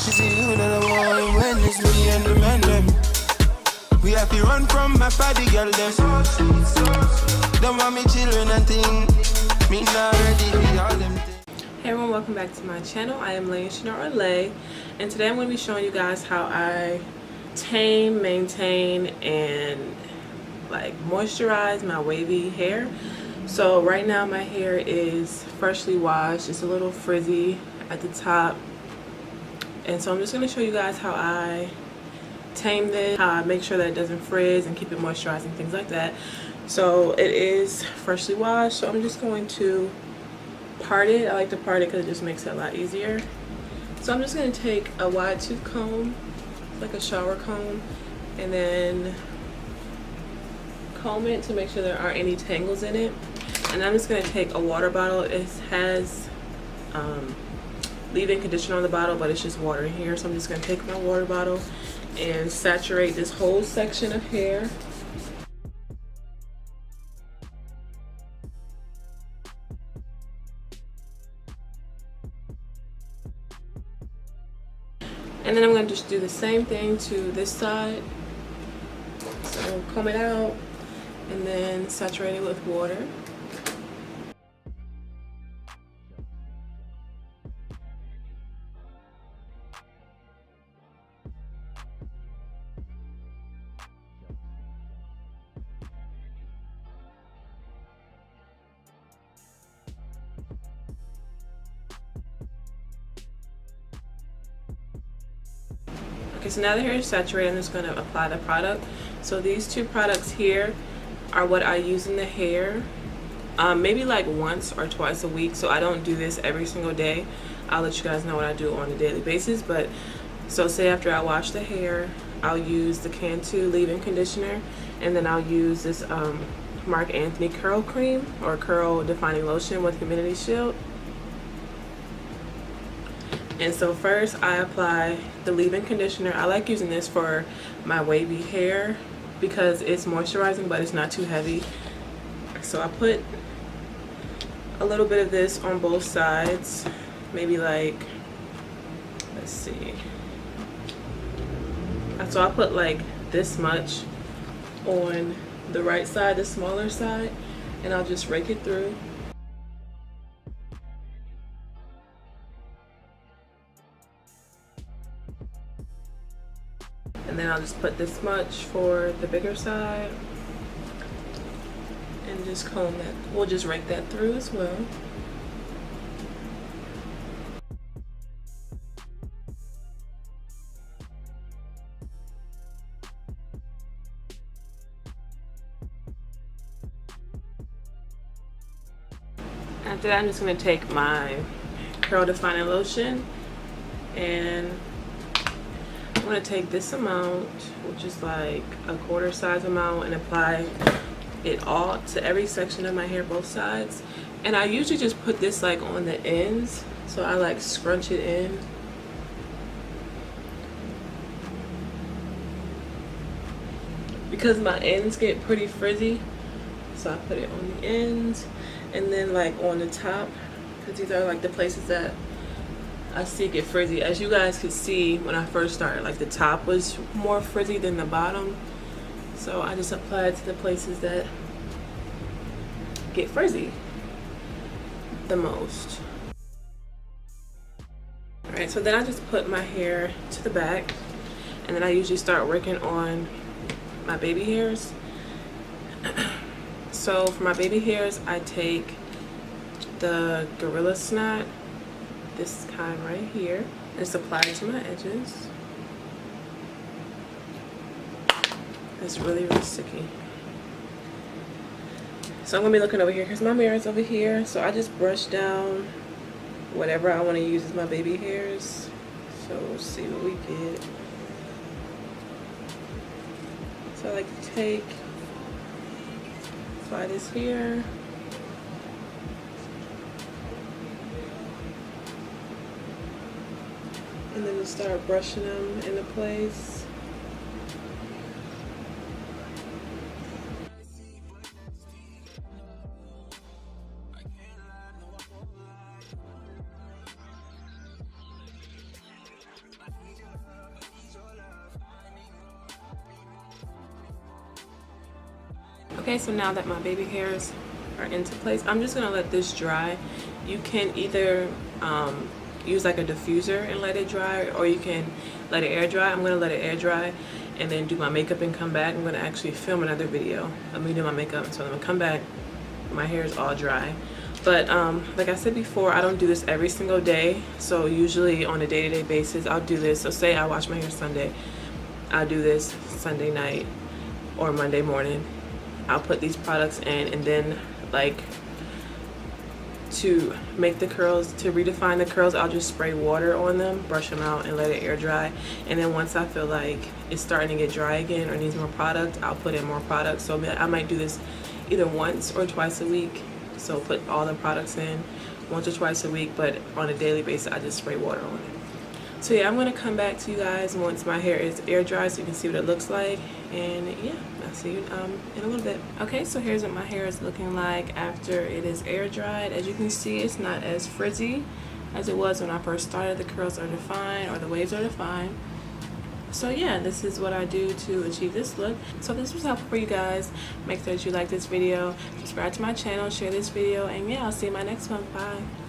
It's you that I want when it's me and the men them. We have to run from my party girl them. Don't want me children and thing. Me not ready for all them things. Hey everyone, welcome back to my channel. I am Lotion or Lay, and today I'm going to be showing you guys how I tame, maintain, and like moisturize my wavy hair. So right now my hair is freshly washed. It's a little frizzy at the top, and so I'm just going to show you guys how I tame this, how I make sure that it doesn't frizz and keep it moisturized and things like that. So it is freshly washed, so I'm just going to part it. I like to part it because it just makes it a lot easier. So I'm just going to take a wide tooth comb, like a shower comb, and then comb it to make sure there aren't any tangles in it. And I'm just going to take a water bottle. It has leave-in conditioner on the bottle, but it's just water in here. So I'm just going to take my water bottle and saturate this whole section of hair. And then I'm going to just do the same thing to this side. So comb it out and then saturate it with water. Okay, so now the hair is saturated, I'm just going to apply the product. So these two products here are what I use in the hair, maybe like once or twice a week. So I don't do this every single day. I'll let you guys know what I do on a daily basis. But so say after I wash the hair, I'll use the Cantu leave-in conditioner, and then I'll use this Marc curl cream or curl defining lotion with humidity shield. And so first I apply the leave-in conditioner. I like using this for my wavy hair because it's moisturizing, but it's not too heavy. So I put a little bit of this on both sides, maybe like, let's see. So I put like this much on the right side, the smaller side, and I'll just rake it through. And then I'll just put this much for the bigger side and just comb that. We'll just rake that through as well. After that, I'm just going to take my curl defining lotion, and I'm going to take this amount, which is like a quarter size amount, and apply it all to every section of my hair, both sides. And I usually just put this like on the ends, so I like scrunch it in. Because my ends get pretty frizzy, so I put it on the ends, and then like on the top, because these are like the places that I see get frizzy. As you guys could see when I first started, like the top was more frizzy than the bottom. So I just apply it to the places that get frizzy the most. Alright, so then I just put my hair to the back, and then I usually start working on my baby hairs. So for my baby hairs, I take the Gorilla Snot, this kind right here, and just apply it to my edges. It's really sticky. So I'm gonna be looking over here because my mirror is over here. So I just brush down whatever I want to use as my baby hairs. So we'll see what we get. So I like to apply this here. And then just start brushing them into place. Okay, so now that my baby hairs are into place, I'm just gonna let this dry. You can either use like a diffuser and let it dry, or you can let it air dry. I'm gonna let it air dry and then do my makeup and come back. I'm gonna actually film another video of me doing my makeup, so I'm gonna come back, my hair is all dry. But like I said before, I don't do this every single day, so usually on a day-to-day basis I'll do this. So say I wash my hair Sunday, I'll do this Sunday night or Monday morning. I'll put these products in, and then like to make the curls, to redefine the curls, I'll just spray water on them, brush them out, and let it air dry. And then once I feel like it's starting to get dry again or needs more product, I'll put in more product. So I might do this either once or twice a week. So put all the products in once or twice a week, but on a daily basis I just spray water on it. So yeah, I'm gonna come back to you guys once my hair is air dry so you can see what it looks like. And yeah, I'll see you in a little bit. Okay, so here's what my hair is looking like after it is air dried. As you can see, it's not as frizzy as it was when I first started. The curls are defined, or the waves are defined. So yeah, this is what I do to achieve this look. So this was helpful for you guys. Make sure that you like this video, subscribe to my channel, share this video, and yeah, I'll see you in my next one. Bye.